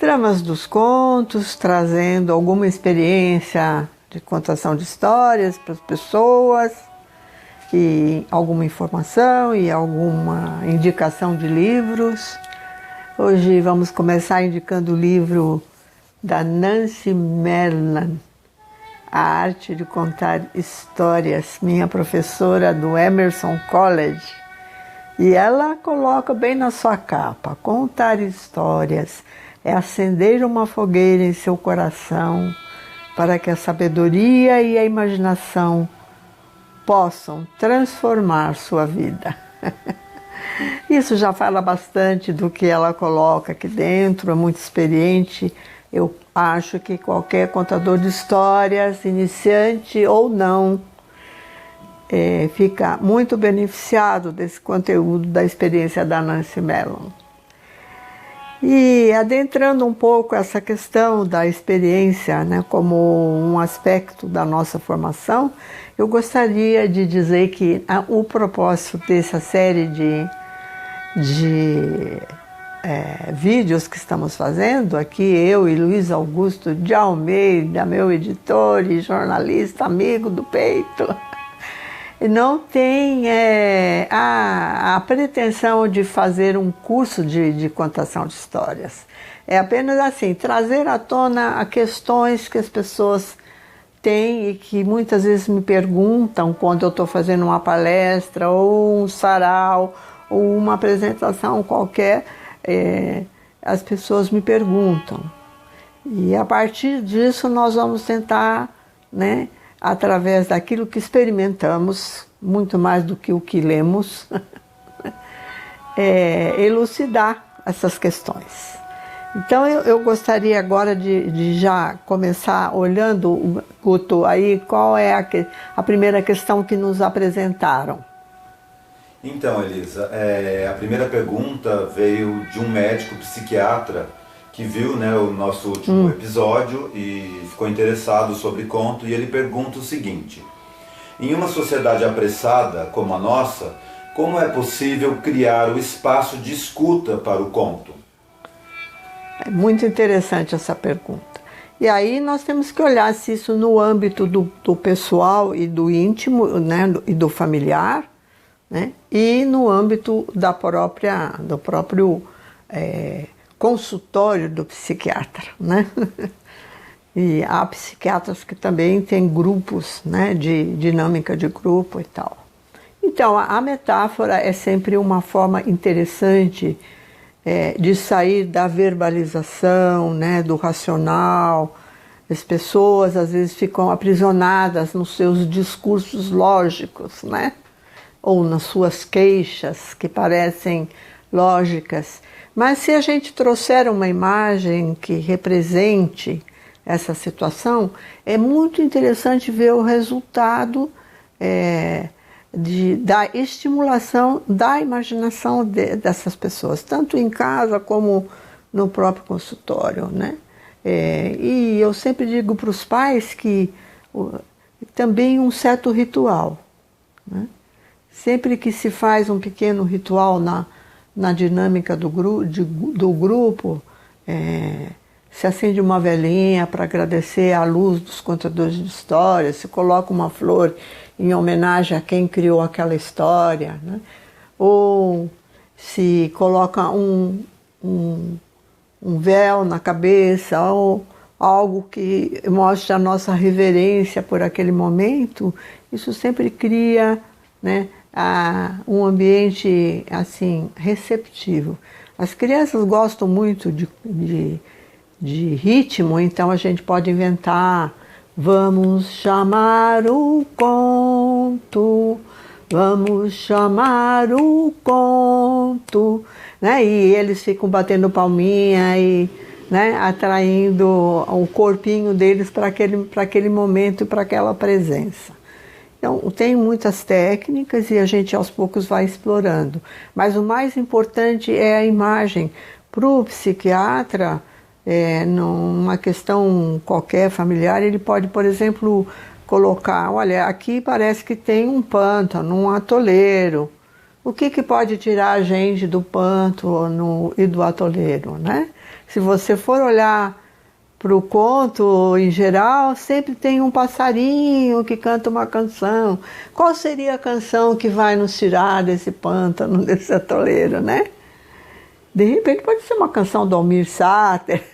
Tramas dos contos, trazendo alguma experiência de contação de histórias para as pessoas, e alguma informação e alguma indicação de livros. Hoje vamos começar indicando o livro da Nancy Mellon, A Arte de Contar Histórias, minha professora do Emerson College. E ela coloca bem na sua capa: contar histórias é acender uma fogueira em seu coração para que a sabedoria e a imaginação possam transformar sua vida. Isso já fala bastante do que ela coloca aqui dentro, é muito experiente. Eu acho que qualquer contador de histórias, iniciante ou não, fica muito beneficiado desse conteúdo da experiência da Nancy Mellon. E adentrando um pouco essa questão da experiência, né, como um aspecto da nossa formação, eu gostaria de dizer que o propósito dessa série de vídeos que estamos fazendo aqui, eu e Luiz Augusto de Almeida, meu editor e jornalista amigo do peito, não tem a pretensão de fazer um curso de contação de histórias. É apenas assim, trazer à tona questões que as pessoas têm e que muitas vezes me perguntam quando eu estou fazendo uma palestra ou um sarau ou uma apresentação qualquer, as pessoas me perguntam. E a partir disso nós vamos tentar, né, através daquilo que experimentamos, muito mais do que o que lemos, elucidar essas questões. Então eu gostaria agora de já começar olhando, Guto, aí qual é a primeira questão que nos apresentaram. Então, Elisa, a primeira pergunta veio de um médico psiquiatra que viu, né, o nosso último episódio e ficou interessado sobre conto, e ele pergunta o seguinte: em uma sociedade apressada como a nossa, como é possível criar o espaço de escuta para o conto? É muito interessante essa pergunta. E aí nós temos que olhar se isso no âmbito do pessoal e do íntimo, né, e do familiar, né, e no âmbito do próprio consultório do psiquiatra, né? E há psiquiatras que também têm grupos, né, de dinâmica de grupo e tal. Então, a metáfora é sempre uma forma interessante de sair da verbalização, né, do racional. As pessoas às vezes ficam aprisionadas nos seus discursos lógicos, né, ou nas suas queixas que parecem lógicas. Mas se a gente trouxer uma imagem que represente essa situação, é muito interessante ver o resultado da estimulação da imaginação dessas pessoas, tanto em casa como no próprio consultório, né? E eu sempre digo para os pais que também um certo ritual, né? Sempre que se faz um pequeno ritual na dinâmica do grupo, se acende uma velinha para agradecer a luz dos contadores de histórias, se coloca uma flor em homenagem a quem criou aquela história, né? Ou se coloca um véu na cabeça, ou algo que mostre a nossa reverência por aquele momento. Isso sempre cria, né, um ambiente assim receptivo. As crianças gostam muito de ritmo, então a gente pode inventar: vamos chamar o conto, vamos chamar o conto, né? E eles ficam batendo palminha e, né, atraindo o corpinho deles para aquele momento e para aquela presença. Então, tem muitas técnicas e a gente aos poucos vai explorando. Mas o mais importante é a imagem. Para o psiquiatra, numa questão qualquer familiar, ele pode, por exemplo, colocar: olha, aqui parece que tem um pântano, um atoleiro. O que pode tirar a gente do pântano e do atoleiro, né? Se você for olhar para o conto em geral, sempre tem um passarinho que canta uma canção. Qual seria a canção que vai nos tirar desse pântano, desse atoleiro, né? De repente pode ser uma canção do Almir Sater,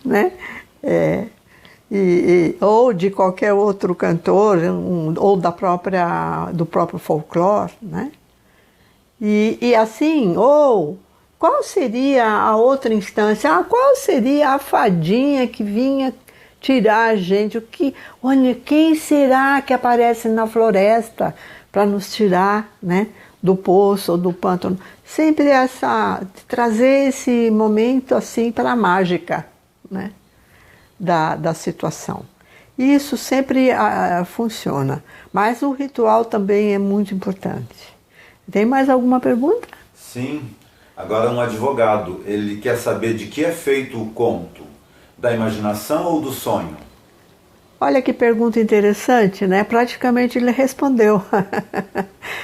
né? Ou de qualquer outro cantor, ou do próprio folclore, né? E assim, ou qual seria a outra instância? Qual seria a fadinha que vinha tirar a gente? Olha, quem será que aparece na floresta para nos tirar, né, do poço ou do pântano? Sempre trazer esse momento assim para a mágica, né, da situação. E isso sempre funciona, mas o ritual também é muito importante. Tem mais alguma pergunta? Sim. Agora um advogado, ele quer saber de que é feito o conto, da imaginação ou do sonho? Olha que pergunta interessante, né? Praticamente ele respondeu,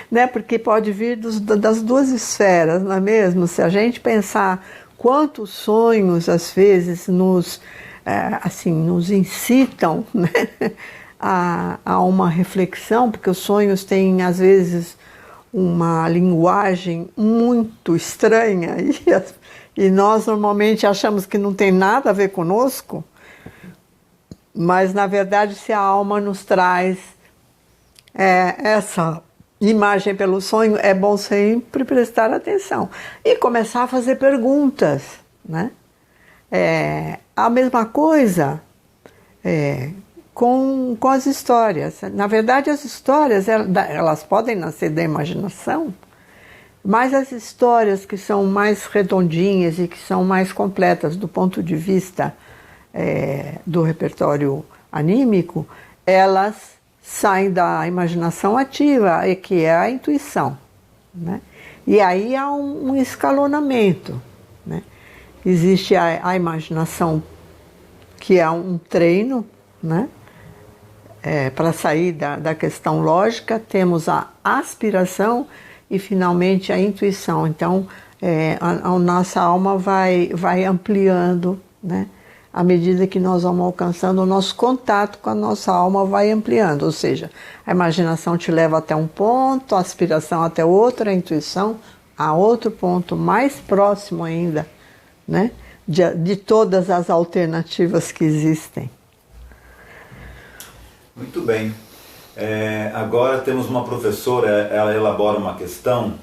né? Porque pode vir das duas esferas, não é mesmo? Se a gente pensar quantos sonhos às vezes nos incitam, né, a uma reflexão, porque os sonhos têm às vezes uma linguagem muito estranha e nós normalmente achamos que não tem nada a ver conosco, mas na verdade se a alma nos traz essa imagem pelo sonho, é bom sempre prestar atenção e começar a fazer perguntas, né? A mesma coisa com as histórias. Na verdade, as histórias elas podem nascer da imaginação, mas as histórias que são mais redondinhas e que são mais completas do ponto de vista do repertório anímico, elas saem da imaginação ativa, que é a intuição, né? E aí há um escalonamento, né? Existe a imaginação, que é um treino, né? Para sair da questão lógica, temos a aspiração e finalmente a intuição. Então a nossa alma vai ampliando, né? À medida que nós vamos alcançando, o nosso contato com a nossa alma vai ampliando, ou seja, a imaginação te leva até um ponto, a aspiração até outro, a intuição a outro ponto mais próximo ainda, né? De todas as alternativas que existem. Muito bem. Agora temos uma professora, ela elabora uma questão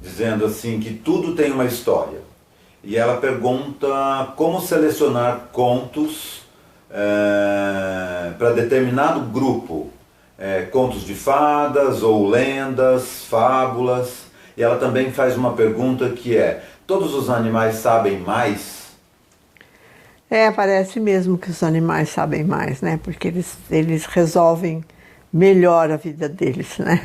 dizendo assim que tudo tem uma história. E ela pergunta como selecionar contos para determinado grupo. Contos de fadas ou lendas, fábulas. E ela também faz uma pergunta que todos os animais sabem mais? Parece mesmo que os animais sabem mais, né? Porque eles resolvem melhor a vida deles, né?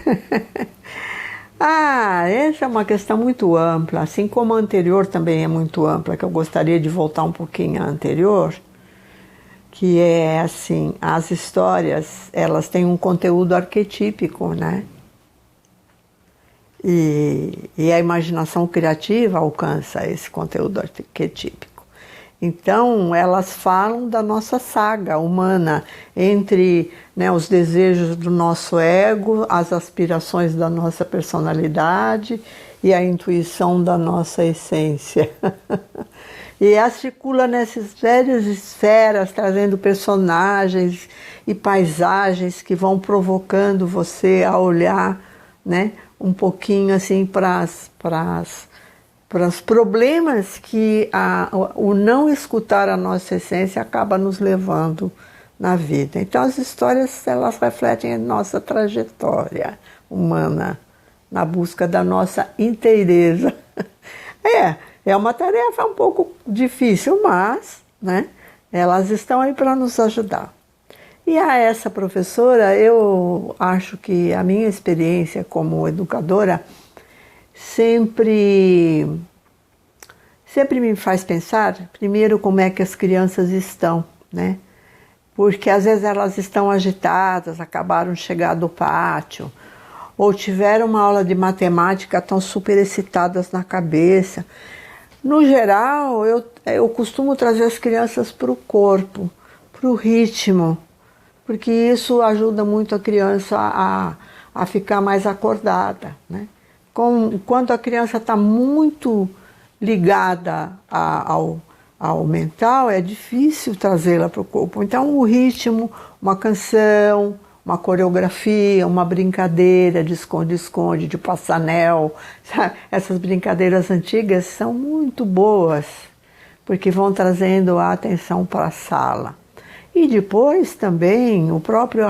Essa é uma questão muito ampla, assim como a anterior também é muito ampla, que eu gostaria de voltar um pouquinho à anterior, que é assim, as histórias, elas têm um conteúdo arquetípico, né? E a imaginação criativa alcança esse conteúdo arquetípico. Então, elas falam da nossa saga humana, entre, né, os desejos do nosso ego, as aspirações da nossa personalidade e a intuição da nossa essência. E articula nessas várias esferas, trazendo personagens e paisagens que vão provocando você a olhar, né, um pouquinho assim para os problemas que o não escutar a nossa essência acaba nos levando na vida. Então as histórias, elas refletem a nossa trajetória humana na busca da nossa inteireza. É uma tarefa um pouco difícil, mas, né, elas estão aí para nos ajudar. E a essa professora, eu acho que a minha experiência como educadora sempre me faz pensar, primeiro, como é que as crianças estão, né? Porque às vezes elas estão agitadas, acabaram de chegar do pátio, ou tiveram uma aula de matemática, estão super excitadas na cabeça. No geral, eu costumo trazer as crianças para o corpo, para o ritmo, porque isso ajuda muito a criança a ficar mais acordada, né? Quando a criança está muito ligada ao mental, é difícil trazê-la para o corpo. Então, o ritmo, uma canção, uma coreografia, uma brincadeira de esconde-esconde, de passanel, sabe? Essas brincadeiras antigas são muito boas, porque vão trazendo a atenção para a sala. E depois também o próprio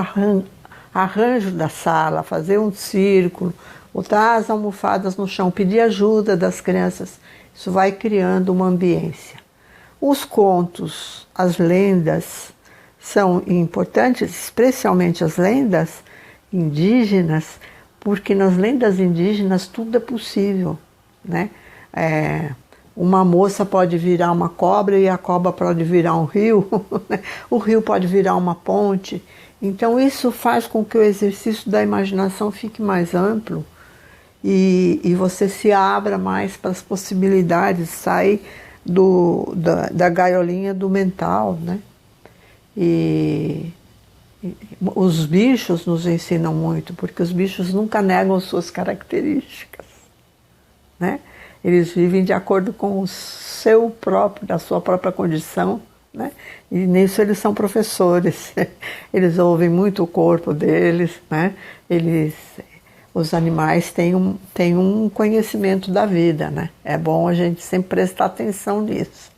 arranjo da sala, fazer um círculo, botar as almofadas no chão, pedir ajuda das crianças, isso vai criando uma ambiência. Os contos, as lendas são importantes, especialmente as lendas indígenas, porque nas lendas indígenas tudo é possível, né? Uma moça pode virar uma cobra e a cobra pode virar um rio, o rio pode virar uma ponte. Então isso faz com que o exercício da imaginação fique mais amplo e você se abra mais para as possibilidades, sair da gaiolinha do mental, né? E os bichos nos ensinam muito, porque os bichos nunca negam suas características, né? Eles vivem de acordo com da sua própria condição, né? E nisso eles são professores. Eles ouvem muito o corpo deles, né? Os animais têm um conhecimento da vida, né? É bom a gente sempre prestar atenção nisso.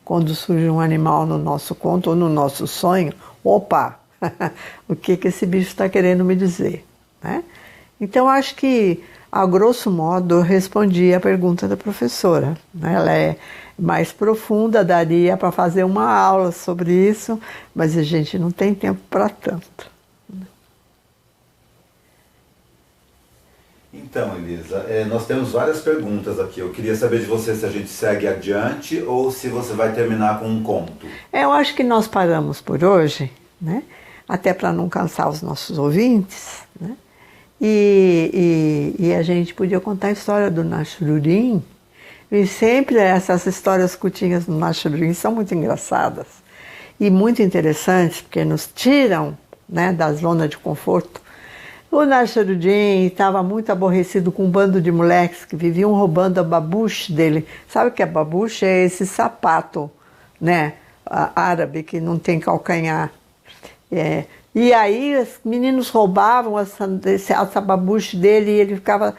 Quando surge um animal no nosso conto ou no nosso sonho, opa, o que esse bicho está querendo me dizer, né? Então, acho que, a grosso modo, eu respondi a pergunta da professora, né? Ela é mais profunda, daria para fazer uma aula sobre isso, mas a gente não tem tempo para tanto. Então, Elisa, nós temos várias perguntas aqui. Eu queria saber de você se a gente segue adiante ou se você vai terminar com um conto. Eu acho que nós paramos por hoje, né? Até para não cansar os nossos ouvintes, né? E a gente podia contar a história do Nachururim. E sempre essas histórias curtinhas do Nachururim são muito engraçadas e muito interessantes, porque nos tiram, né, da zona de conforto. O Nachururim estava muito aborrecido com um bando de moleques que viviam roubando a babuche dele. Sabe o que é babuche? É esse sapato, né, árabe que não tem calcanhar. E aí os meninos roubavam essa babuche dele e ele ficava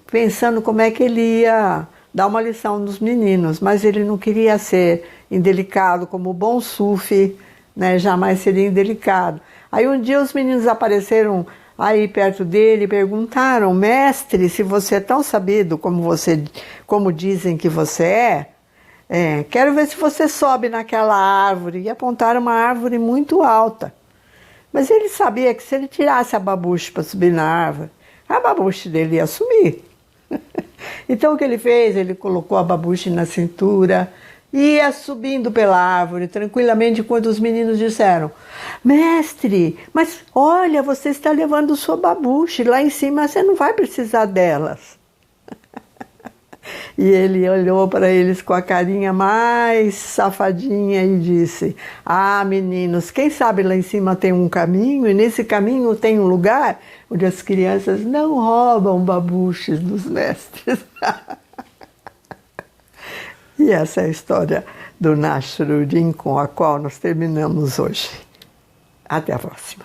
pensando como é que ele ia dar uma lição nos meninos, mas ele não queria ser indelicado, como o bom sufi, né, jamais seria indelicado. Aí um dia os meninos apareceram aí perto dele e perguntaram: mestre, se você é tão sabido como dizem que você quero ver se você sobe naquela árvore. E apontaram uma árvore muito alta. Mas ele sabia que se ele tirasse a babuche para subir na árvore, a babuche dele ia sumir. Então o que ele fez? Ele colocou a babuche na cintura, ia subindo pela árvore tranquilamente, quando os meninos disseram: mestre, mas olha, você está levando sua babuche, lá em cima você não vai precisar delas. E ele olhou para eles com a carinha mais safadinha e disse: ah, meninos, quem sabe lá em cima tem um caminho, e nesse caminho tem um lugar onde as crianças não roubam babuches dos mestres. E essa é a história do Nachururim, com a qual nós terminamos hoje. Até a próxima.